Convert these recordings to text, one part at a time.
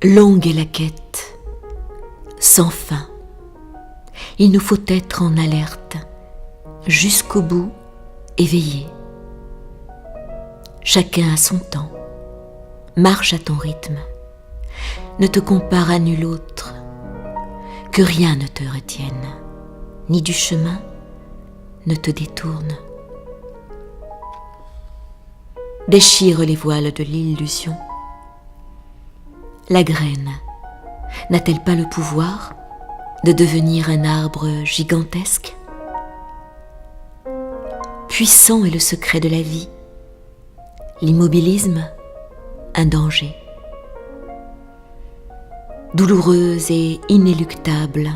Longue est la quête, sans fin. Il nous faut être en alerte, jusqu'au bout, éveillé. Chacun à son temps, marche à ton rythme. Ne te compare à nul autre, que rien ne te retienne, ni du chemin ne te détourne. Déchire les voiles de l'illusion. La graine n'a-t-elle pas le pouvoir de devenir un arbre gigantesque? Puissant est le secret de la vie, l'immobilisme, un danger. Douloureuse et inéluctable,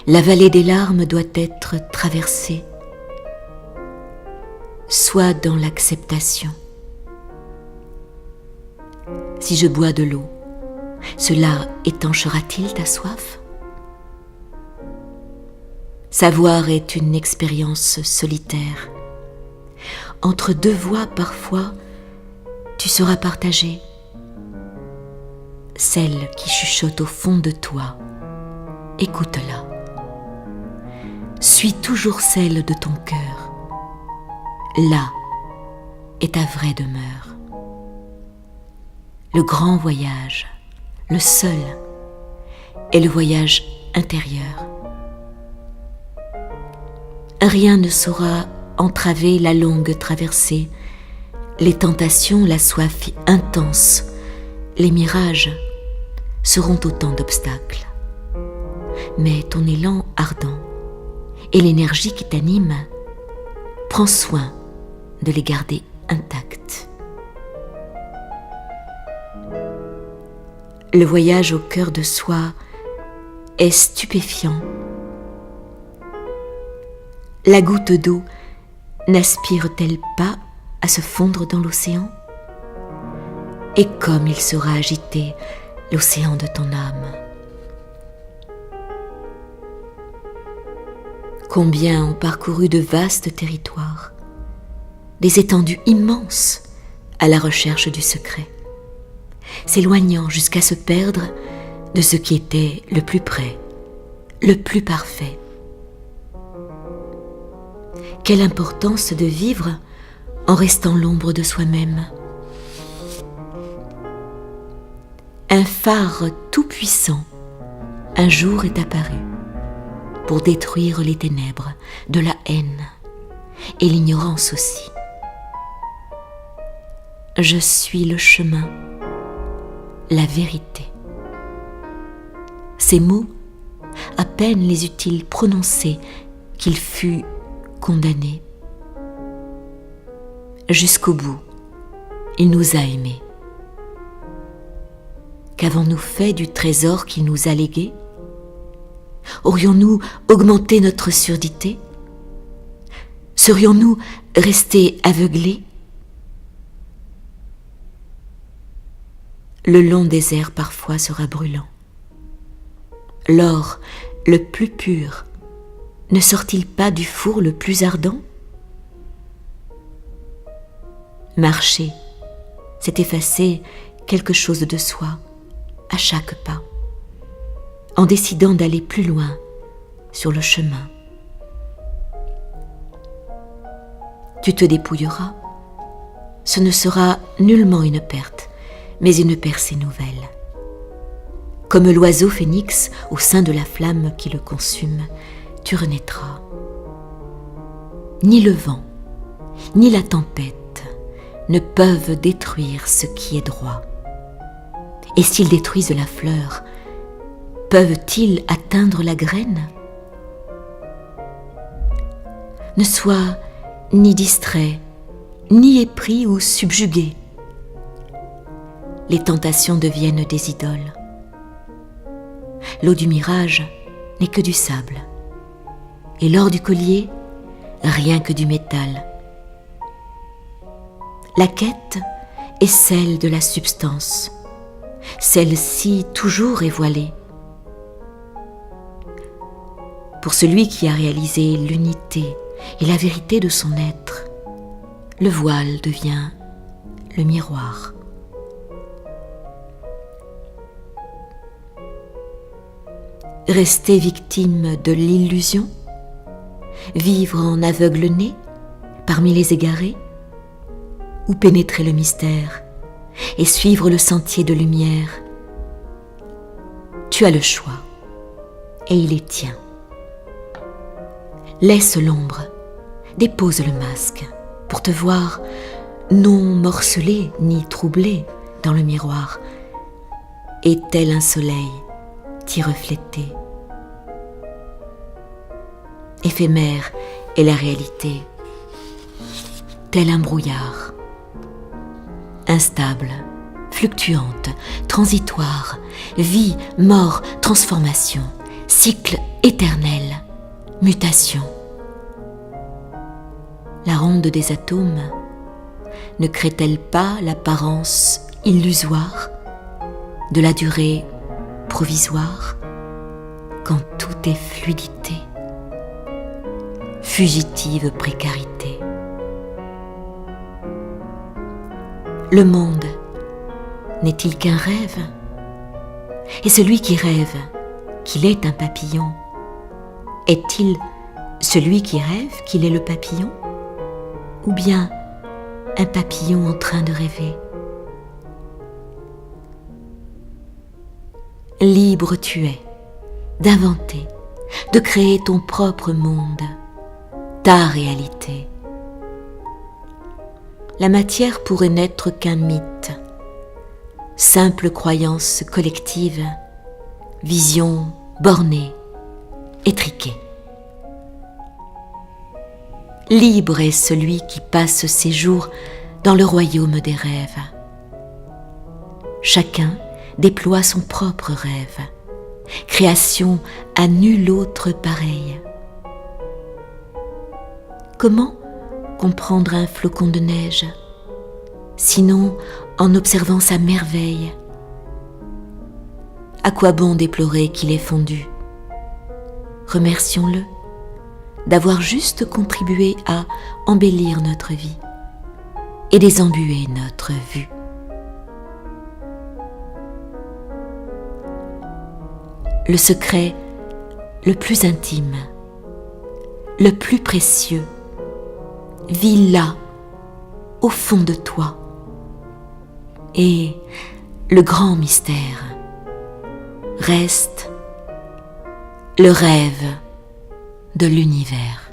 la vallée des larmes doit être traversée. Sois dans l'acceptation. Si je bois de l'eau, cela étanchera-t-il ta soif? Savoir est une expérience solitaire. Entre deux voix, parfois, tu seras partagé. Celle qui chuchote au fond de toi, écoute-la. Suis toujours celle de ton cœur. Là est ta vraie demeure. Le grand voyage, le seul, est le voyage intérieur. Rien ne saura entraver la longue traversée, les tentations, la soif intense, les mirages seront autant d'obstacles. Mais ton élan ardent et l'énergie qui t'anime, prends soin de les garder intacts. Le voyage au cœur de soi est stupéfiant. La goutte d'eau n'aspire-t-elle pas à se fondre dans l'océan? Et comme il sera agité, l'océan de ton âme. Combien ont parcouru de vastes territoires, des étendues immenses à la recherche du secret, s'éloignant jusqu'à se perdre de ce qui était le plus près, le plus parfait. Quelle importance de vivre en restant l'ombre de soi-même. Un phare tout-puissant un jour est apparu pour détruire les ténèbres de la haine et l'ignorance aussi. Je suis le chemin, la vérité. Ces mots, à peine les eut-il prononcés qu'il fut condamné. Jusqu'au bout, il nous a aimés. Qu'avons-nous fait du trésor qu'il nous a légué? Aurions-nous augmenté notre surdité? Serions-nous restés aveuglés? Le long désert parfois sera brûlant. L'or le plus pur ne sort-il pas du four le plus ardent? Marcher, c'est effacer quelque chose de soi à chaque pas, en décidant d'aller plus loin sur le chemin. Tu te dépouilleras, ce ne sera nullement une perte, mais une percée nouvelle. Comme l'oiseau phénix au sein de la flamme qui le consume, tu renaîtras. Ni le vent, ni la tempête ne peuvent détruire ce qui est droit. Et s'ils détruisent la fleur, peuvent-ils atteindre la graine? Ne sois ni distrait, ni épris ou subjugué. Les tentations deviennent des idoles. L'eau du mirage n'est que du sable, et l'or du collier, rien que du métal. La quête est celle de la substance, celle-ci toujours est voilée. Pour celui qui a réalisé l'unité et la vérité de son être, le voile devient le miroir. Rester victime de l'illusion? Vivre en aveugle-né, parmi les égarés? Ou pénétrer le mystère et suivre le sentier de lumière? Tu as le choix, et il est tien. Laisse l'ombre, dépose le masque, pour te voir non morcelé ni troublé dans le miroir, et tel un soleil t'y refléter. Éphémère est la réalité, tel un brouillard. Instable, fluctuante, transitoire, vie, mort, transformation, cycle éternel, mutation. La ronde des atomes ne crée-t-elle pas l'apparence illusoire de la durée provisoire quand tout est fluidité, fugitive précarité? Le monde n'est-il qu'un rêve? Et celui qui rêve qu'il est un papillon, est-il celui qui rêve qu'il est le papillon? Ou bien un papillon en train de rêver? Libre tu es d'inventer, de créer ton propre monde, ta réalité. La matière pourrait n'être qu'un mythe, simple croyance collective, vision bornée, étriquée. Libre est celui qui passe ses jours dans le royaume des rêves. Chacun déploie son propre rêve, création à nul autre pareille. Comment comprendre un flocon de neige, sinon en observant sa merveille? À quoi bon déplorer qu'il ait fondu? Remercions-le d'avoir juste contribué à embellir notre vie et désembuer notre vue. Le secret le plus intime, le plus précieux, vit là, au fond de toi. Et le grand mystère reste le rêve de l'univers.